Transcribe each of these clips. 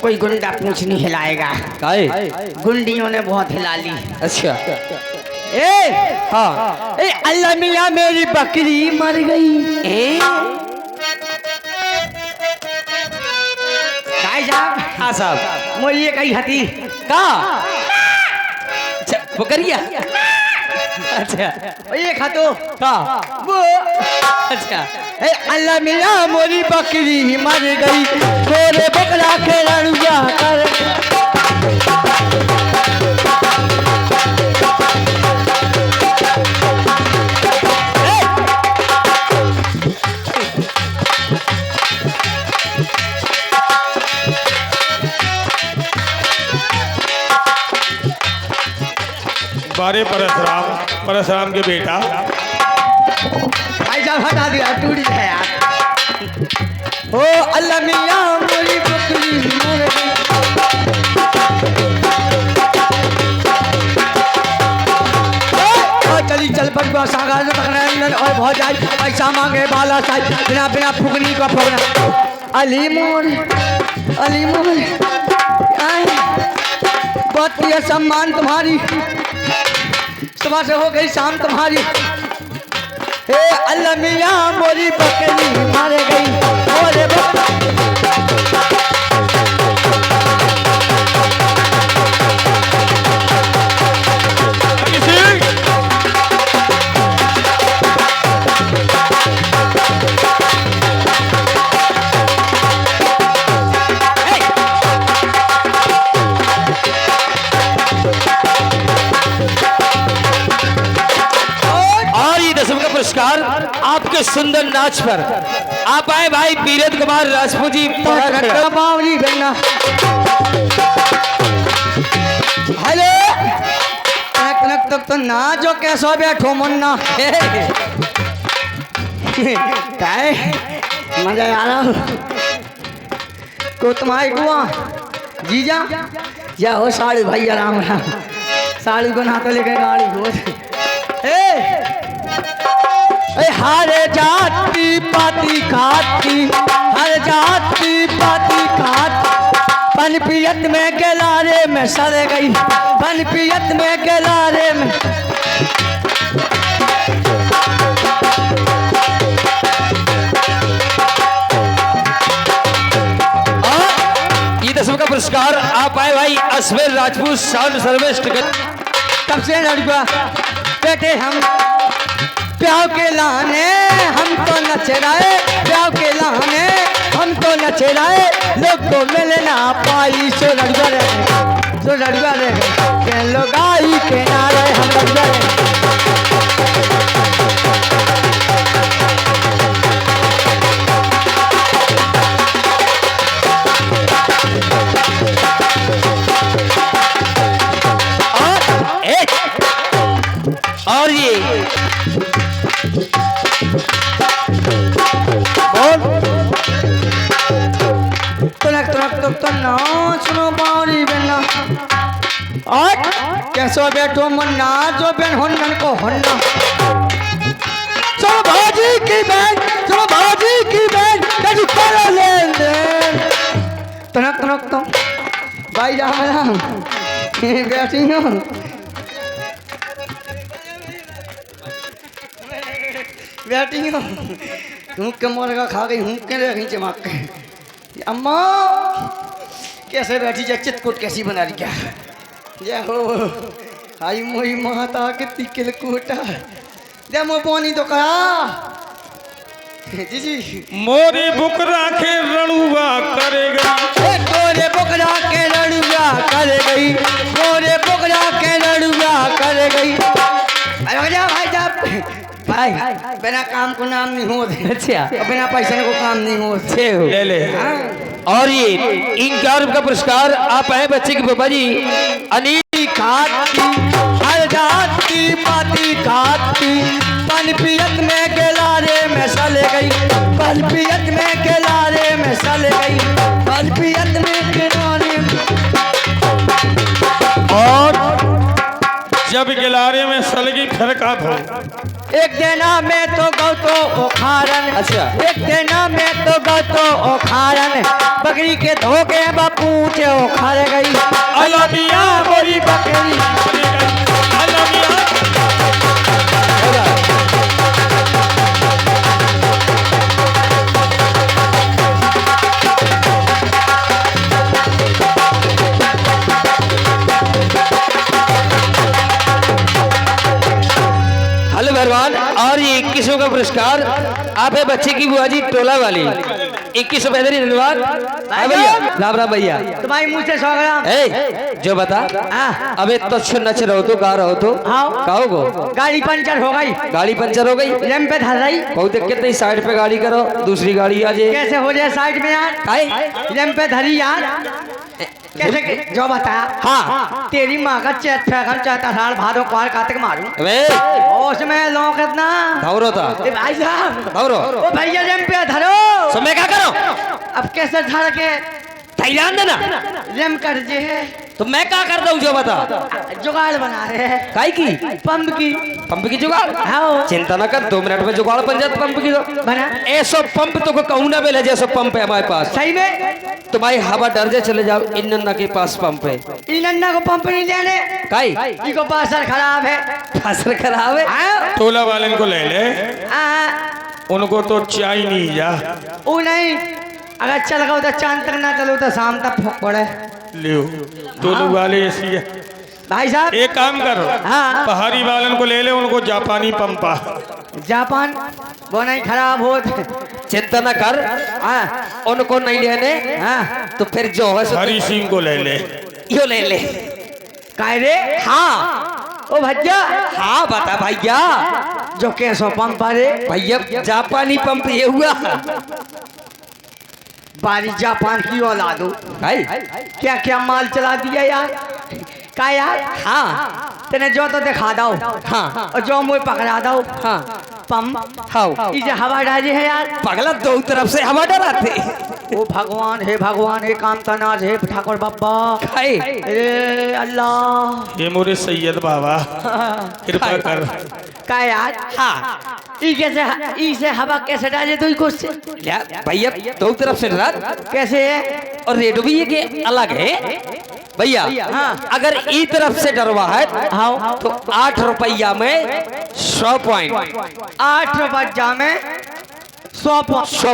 कोई गुंडा पूछ नहीं हिलाएगा। काहे? गुंडियों ने बहुत हिला ली। अच्छा हाँ अल्लाह मियाँ मेरी बकरी मर गई। साहब हाँ साहब मोलिए कही हती का अच्छा बकरिया अच्छा ये खातो का वो अच्छा अल्लाह मियाँ मोरी बकरी मर गई गोरे बकरा के लड़ुआ कर। बारे परशुराम के बेटा भाई साहब हटा दिया टूट गया यार। ओ अल्लाह मियाँ मोरी बकरी मर गई। चली चल बड़ुआ सागर अंदर और बहुत जाए पैसा मांगे बाला साई बिना बिना फुकनी का फुकना। अली मोर बहुत किया सम्मान तुम्हारी सुबह से हो गई शाम तुम्हारी। हे अल्लाह मियाँ मोरी बकरी मर गई मोरे पुरस्कार आपके सुंदर नाच पर आप आए भाई बीरेंद्र कुमार राजपूत जी बावली बनना। हेलो तनक तक तो ना जो कैसो बैठो मुन्ना काय मजा आ रहा को तुम्हारे कुआ जीजा या हो साड़ी भैया राम राम साड़ी को ना तो लेकर गाड़ी घोष हर जाति पाती खाती हर जाति पाती खाती पनपियत में गलारे में सड़ गई पनपियत में गलारे में। ये 10 का पुरस्कार आप आए भाई असमेर राजपूत साउंड सर्विस टिकट। तब से लड़का बेटे हम प्याव के लाने हम तो नच रहे प्याव के लाने हम तो नच रहे लोग को मिले ना पाई सो लड़का रहे के लोग आई के नारे हम लड़का रहे। और ये तो ना सुनो बावरी बनना और कैसो बैठो मन्ना जो बहन होन्न को होन्ना। चलो भाजी की बहन कैसी करो लेन देन तनक तो भाई राम राम बैठी हो बैठी हो हूँ के मुर्गा खा गई हूँ के रही चमक के अम्मा कैसे बैठी जा चितकुट कैसी बना रही क्या जय हो आई मोई माता के तिकल कोटा जय मो पानी तो करा जी मोरी बुकरा के रणुआ करेगा गोरे बुकरा के रणुआ कर गई गोरे बुकरा के रणुआ कर गई। अरे भाई साहब भाई बिना काम को नाम नहीं हो। अच्छा बिना पैसे को काम नहीं हो ले और ये 51 का पुरस्कार आप आए बच्चे की बाबा जी अनिल खाती हर जाती पाती खाती पनपियत में गलारे में सले गई पनपियत में गलारे में सले गई पनपियत में गलारे और जब गिलारे में सलगी फिर का था एक देना में तो गौ तो ओखारन। अच्छा। एक देना में तो गौ तो ओखारन। बकरी के धोखे पूछे ओखार गई। अलमिया मोरी बकरी अलमिया। हेलो भगवान, और ये 2100 का पुरस्कार आप है बच्चे की बुआ जी टोला वाली 2100 बेहतरीन धन्यवाद। हाँ भैया, राम राम भैया। तुम्हारी मुँह से 100 ग्राम। ए जो बता, हाँ। अबे तो नच रहो तो गा रहो तो हाँ। गाओ गो। गाड़ी पंचर हो गई। गाड़ी पंचर हो गई। रैम पे धर रही। बहुत दिक्कत नहीं, साइड पे गाड़ी करो, दूसरी गाड़ी आ जाए। कैसे हो जाए साइड में यार? रैम पे धरी यार। कैसे जो बता। हाँ। तेरी माँ का चैत फैगन चौथा साल भादो क्वार कार्तिक मारूं। अबे उसमें लोग कितना धौरो था। ए भाई साहब। धौरो। ओ भैया रैम पे धरो। सो मैं क्या करो? अब कैसे धर के ध्यान देना। रैम कर जे है तो मैं क्या करता हूँ जो बता। जुगाड़ बना रहे हैं। काई की? पंप की। पंप की जुगाड़। हाँ। चिंता न कर, 2 मिनट में जुगाड़ बन जाता पंप की। तो बना। ऐसा पंप तो कहूँ ना बेले, जैसा पंप है हमारे पास। सही में तुम्हारी हवा डर जाए चले जाओ, इन नन्ना के पास पंप है। इन नन्ना को पंप नहीं लेने। काई? इको पासर खराब है। फसल खराब है। हाँ। टोला वाले को ले ले, उनको तो चाय नहीं जा। वो नहीं, अगर चल गए तो चांद तक ना चलो तो शाम तक फूक पड़े। लियो टोलू वाले ऐसी है। भाई साहब एक काम करो, हाँ। पहाड़ी वालन को ले ले, उनको जापानी पंपा। जापान वो नहीं खराब हो। चिंता न कर, हाँ। उनको नहीं लेने। हाँ। तो फिर जो है सो हरी सिंह को ले ले। यो ले ले। काय रे? हाँ। ओ भैया। हाँ बता भैया। जो कैसो पंप रे भैया जापानी पंप ये हुआ। बारी जापान की औलाद हो। भाई क्या क्या माल चला दिया यार। का यार? हाँ। तेने जो तो दिखा दो। हाँ। और जो मुझे पकड़ा दो। हाँ। पंप हाँ। इसे हवा डाले है यार। पगला 2 तरफ से हवा डराते। ओ भगवान हे भगवान हे काम तनाज हे ठाकुर बाबा। खाए अरे अल्लाह। ये मोरे सैयद बाबा कृपा कर। का यार? हाँ। इसे हवा कैसे डाले तो इसको से? भैया 2 तरफ से डरा। कैसे है? और रेट भी ये के अलग है भैया। हाँ। अगर ई तरफ से डरवा है हाँ। तो 8 रुपया में 100 पॉइंट। 8 रुपया में 100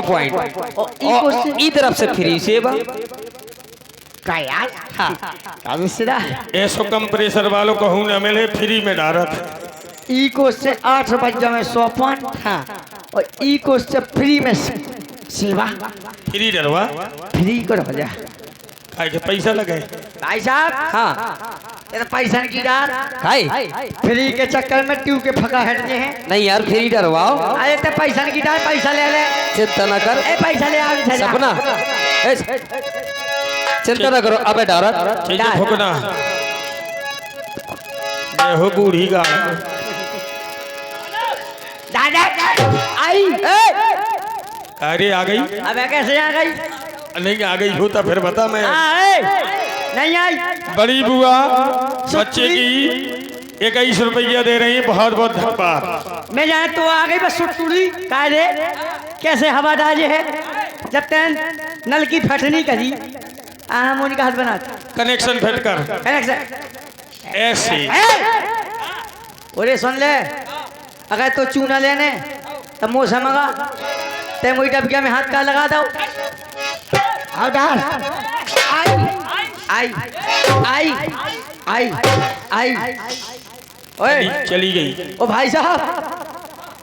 पॉइंट। और ई तरफ से फ्री सेवा। का यार? हाँ। ऐसो कंप्रेसर वालों को हूं न मिले, फ्री में डारत। इको से 8 रुपया में 100 पॉइंट। हाँ। और इको से फ्री में सेवा। फ्री डरवा फ्री करो जा। खाए के पैसा लगे। भाई साहब। हाँ। तेरा पैसा की डाल। खाई फ्री के चक्कर में ट्यूब के फका हटने हैं। नहीं यार, फ्री डरवाओ। अरे तो पैसा की डाल, पैसा ले ले। चिंता न कर। ए पैसा ले आ सपना चिंता न करो। अबे डरा चाहिए फुकना। ये हो बूढ़ी गाड़। दादा आई। अरे आ गई? अबे कैसे आ गई? नहीं आ गई होता फिर बता। मैं नहीं आई। बड़ी बुआ बच्चे की 21 रुपया दे रही, बहुत बहुत धन्यवाद। मैं जाने तो आ गई बस सुटुड़ी। का रे कैसे हवा डाले है? जब तैन नल की फटनी करी मुझे का हाथ बनाता कनेक्शन फिट कर कनेक्शन। ऐसे। ओरे सुन ले, अगर तो चूना लेने तब मुँह से मंगा ते मुझे डबिया में हाथ का लगा दो। आओ डाल। आई आई आई आई आई। ओए चली गई। ओ भाई साहब,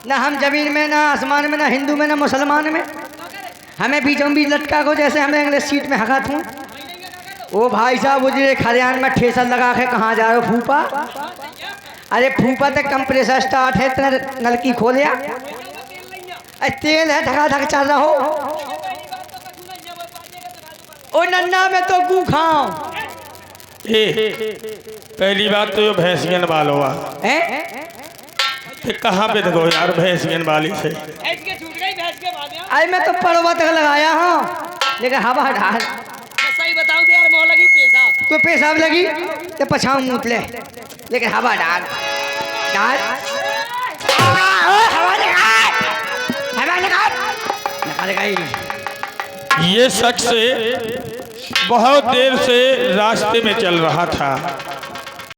ना हम जमीन में ना आसमान में ना हिंदू में ना मुसलमान में, हमें बीचों बीच लटका को जैसे हमें इंग्लिश सीट में हका थूं। ओ भाई साहब, मुझे खरियान में ठेसर लगा के कहाँ जा रहे हो फूफा? अरे फूफा तक कंप्रेसर स्टार्ट है, तेरे नलकी खोलिया। अरे तेल है ढका ढक चल रहा हो। ओ नन्ना में तो गू खाओ। पहली बात तो ये भैंसियन वालो कहाँ पे देखो यार, भैंसियन वाली से। अरे मैं तो पड़वा तक लगाया हूँ, लेकिन हवा डाल। सही बताऊं तो यार मोह लगी पेशाब। तो पेशाब लगी तो पछाऊ मूत ले, लेकिन हवा डाल डाल। मर गई। ये शख्स बहुत देर से रास्ते में चल रहा था।